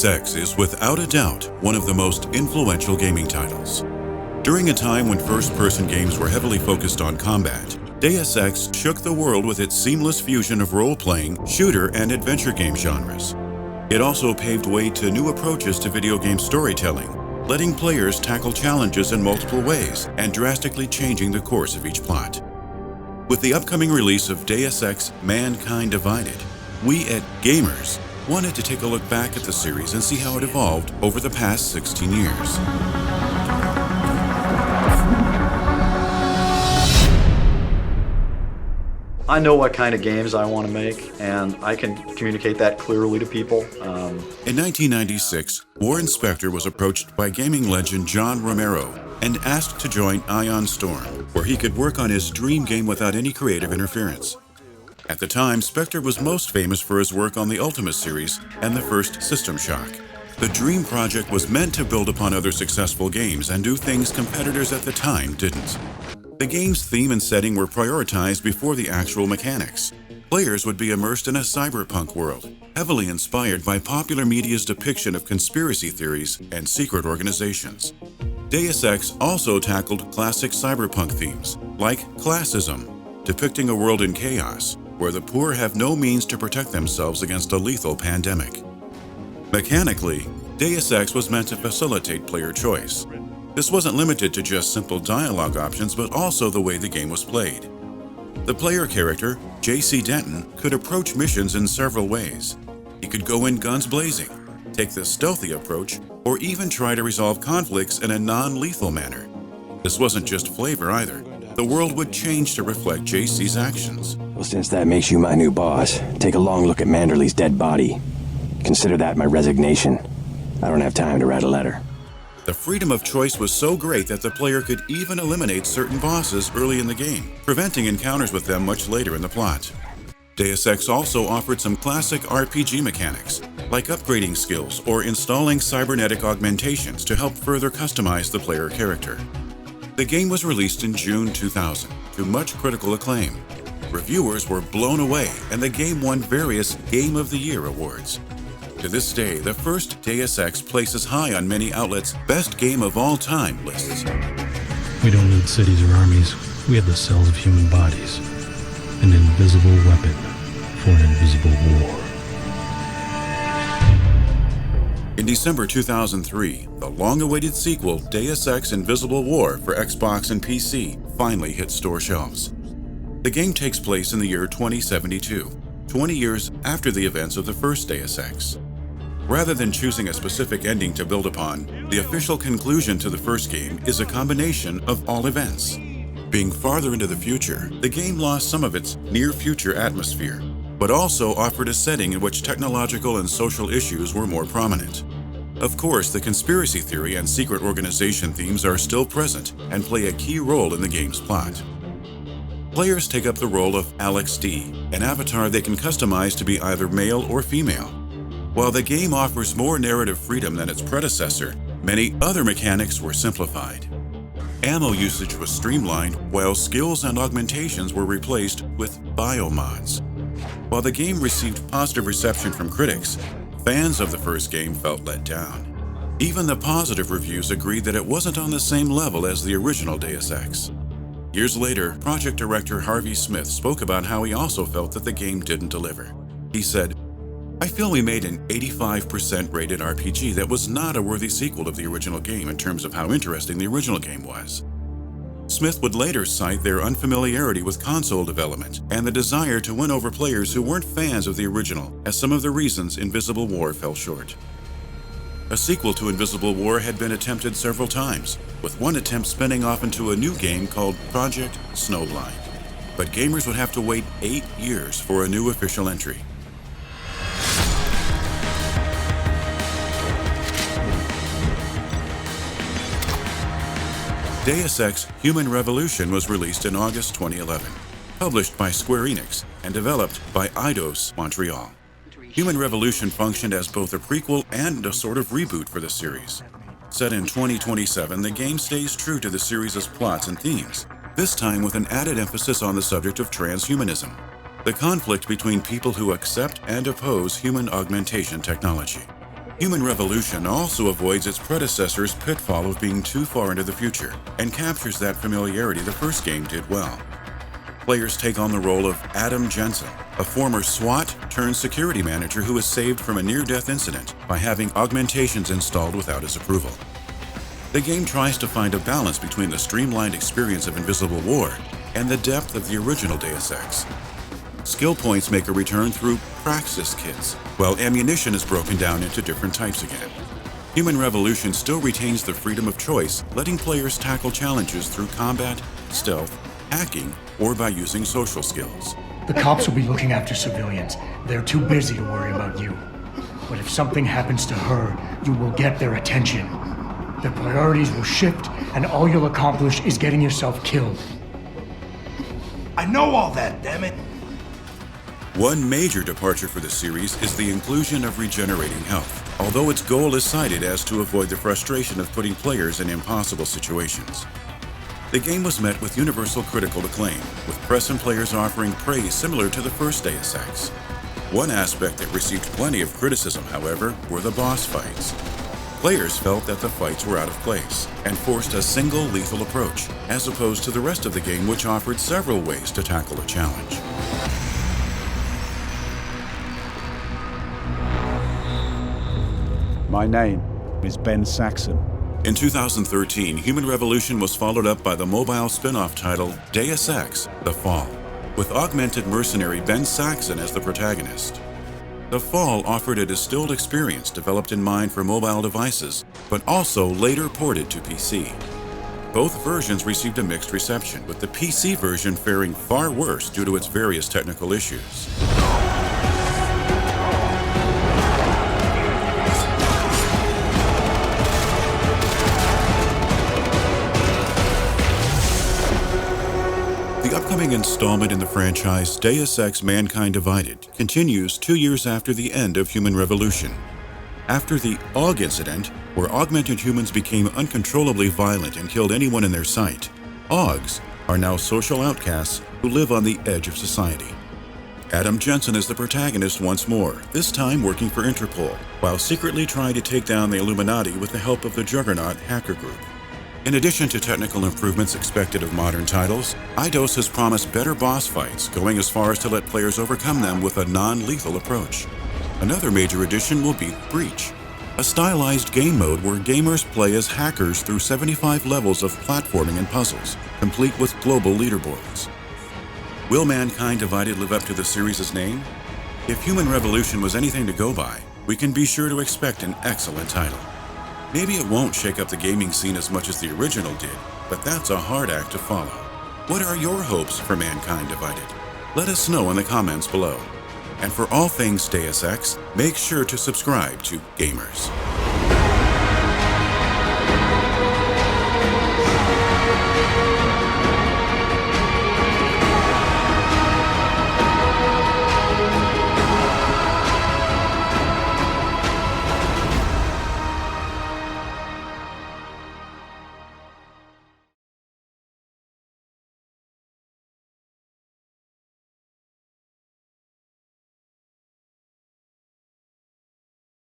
Deus Ex is without a doubt one of the most influential gaming titles. During a time when first-person games were heavily focused on combat, Deus Ex shook the world with its seamless fusion of role-playing, shooter, and adventure game genres. It also paved way to new approaches to video game storytelling, letting players tackle challenges in multiple ways and drastically changing the course of each plot. With the upcoming release of Deus Ex Mankind Divided, we at GVMERS wanted to take a look back at the series and see how it evolved over the past 16 years. I know what kind of games I want to make, and I can communicate that clearly to people. In 1996, Warren Spector was approached by gaming legend John Romero and asked to join Ion Storm, where he could work on his dream game without any creative interference. At the time, Spector was most famous for his work on the Ultima series and the first System Shock. The Dream project was meant to build upon other successful games and do things competitors at the time didn't. The game's theme and setting were prioritized before the actual mechanics. Players would be immersed in a cyberpunk world, heavily inspired by popular media's depiction of conspiracy theories and secret organizations. Deus Ex also tackled classic cyberpunk themes, like classism, depicting a world in chaos, where the poor have no means to protect themselves against a lethal pandemic. Mechanically, Deus Ex was meant to facilitate player choice. This wasn't limited to just simple dialogue options, but also the way the game was played. The player character, J.C. Denton, could approach missions in several ways. He could go in guns blazing, take the stealthy approach, or even try to resolve conflicts in a non-lethal manner. This wasn't just flavor either. The world would change to reflect J.C.'s actions. Well, since that makes you my new boss, take a long look at Manderley's dead body. Consider that my resignation. I don't have time to write a letter. The freedom of choice was so great that the player could even eliminate certain bosses early in the game, preventing encounters with them much later in the plot. Deus Ex also offered some classic RPG mechanics, like upgrading skills or installing cybernetic augmentations to help further customize the player character. The game was released in June 2000, to much critical acclaim. Reviewers were blown away, and the game won various Game of the Year awards. To this day, the first Deus Ex places high on many outlets' best game of all time lists. We don't need cities or armies. We have the cells of human bodies. An invisible weapon for an invisible war. In December 2003, the long-awaited sequel, Deus Ex Invisible War for Xbox and PC, finally hit store shelves. The game takes place in the year 2072, 20 years after the events of the first Deus Ex. Rather than choosing a specific ending to build upon, the official conclusion to the first game is a combination of all events. Being farther into the future, the game lost some of its near-future atmosphere, but also offered a setting in which technological and social issues were more prominent. Of course, the conspiracy theory and secret organization themes are still present and play a key role in the game's plot. Players take up the role of Alex D, an avatar they can customize to be either male or female. While the game offers more narrative freedom than its predecessor, many other mechanics were simplified. Ammo usage was streamlined, while skills and augmentations were replaced with biomods. While the game received positive reception from critics, fans of the first game felt let down. Even the positive reviews agreed that it wasn't on the same level as the original Deus Ex. Years later, project director Harvey Smith spoke about how he also felt that the game didn't deliver. He said, "I feel we made an 85% rated RPG that was not a worthy sequel of the original game in terms of how interesting the original game was." Smith would later cite their unfamiliarity with console development and the desire to win over players who weren't fans of the original as some of the reasons Invisible War fell short. A sequel to Invisible War had been attempted several times, with one attempt spinning off into a new game called Project Snowblind. But gamers would have to wait 8 years for a new official entry. Deus Ex Human Revolution was released in August 2011, published by Square Enix and developed by Eidos Montreal. Human Revolution functioned as both a prequel and a sort of reboot for the series. Set in 2027, the game stays true to the series' plots and themes, this time with an added emphasis on the subject of transhumanism, the conflict between people who accept and oppose human augmentation technology. Human Revolution also avoids its predecessor's pitfall of being too far into the future and captures that familiarity the first game did well. Players take on the role of Adam Jensen, a former SWAT turned security manager who was saved from a near-death incident by having augmentations installed without his approval. The game tries to find a balance between the streamlined experience of Invisible War and the depth of the original Deus Ex. Skill points make a return through Praxis kits, while ammunition is broken down into different types again. Human Revolution still retains the freedom of choice, letting players tackle challenges through combat, stealth, hacking, or by using social skills. The cops will be looking after civilians. They're too busy to worry about you. But if something happens to her, you will get their attention. Their priorities will shift, and all you'll accomplish is getting yourself killed. I know all that, damn it! One major departure for the series is the inclusion of regenerating health, although its goal is cited as to avoid the frustration of putting players in impossible situations. The game was met with universal critical acclaim, with press and players offering praise similar to the first Deus Ex. One aspect that received plenty of criticism, however, were the boss fights. Players felt that the fights were out of place and forced a single lethal approach, as opposed to the rest of the game, which offered several ways to tackle a challenge. My name is Ben Saxon. In 2013, Human Revolution was followed up by the mobile spin-off title Deus Ex The Fall, with augmented mercenary Ben Saxon as the protagonist. The Fall offered a distilled experience developed in mind for mobile devices, but also later ported to PC. Both versions received a mixed reception, with the PC version faring far worse due to its various technical issues. The upcoming installment in the franchise, Deus Ex Mankind Divided, continues 2 years after the end of Human Revolution. After the AUG incident, where augmented humans became uncontrollably violent and killed anyone in their sight, AUGs are now social outcasts who live on the edge of society. Adam Jensen is the protagonist once more, this time working for Interpol, while secretly trying to take down the Illuminati with the help of the Juggernaut hacker group. In addition to technical improvements expected of modern titles, Eidos has promised better boss fights, going as far as to let players overcome them with a non-lethal approach. Another major addition will be Breach, a stylized game mode where gamers play as hackers through 75 levels of platforming and puzzles, complete with global leaderboards. Will Mankind Divided live up to the series' name? If Human Revolution was anything to go by, we can be sure to expect an excellent title. Maybe it won't shake up the gaming scene as much as the original did, but that's a hard act to follow. What are your hopes for Mankind Divided? Let us know in the comments below. And for all things Deus Ex, make sure to subscribe to GVMERS.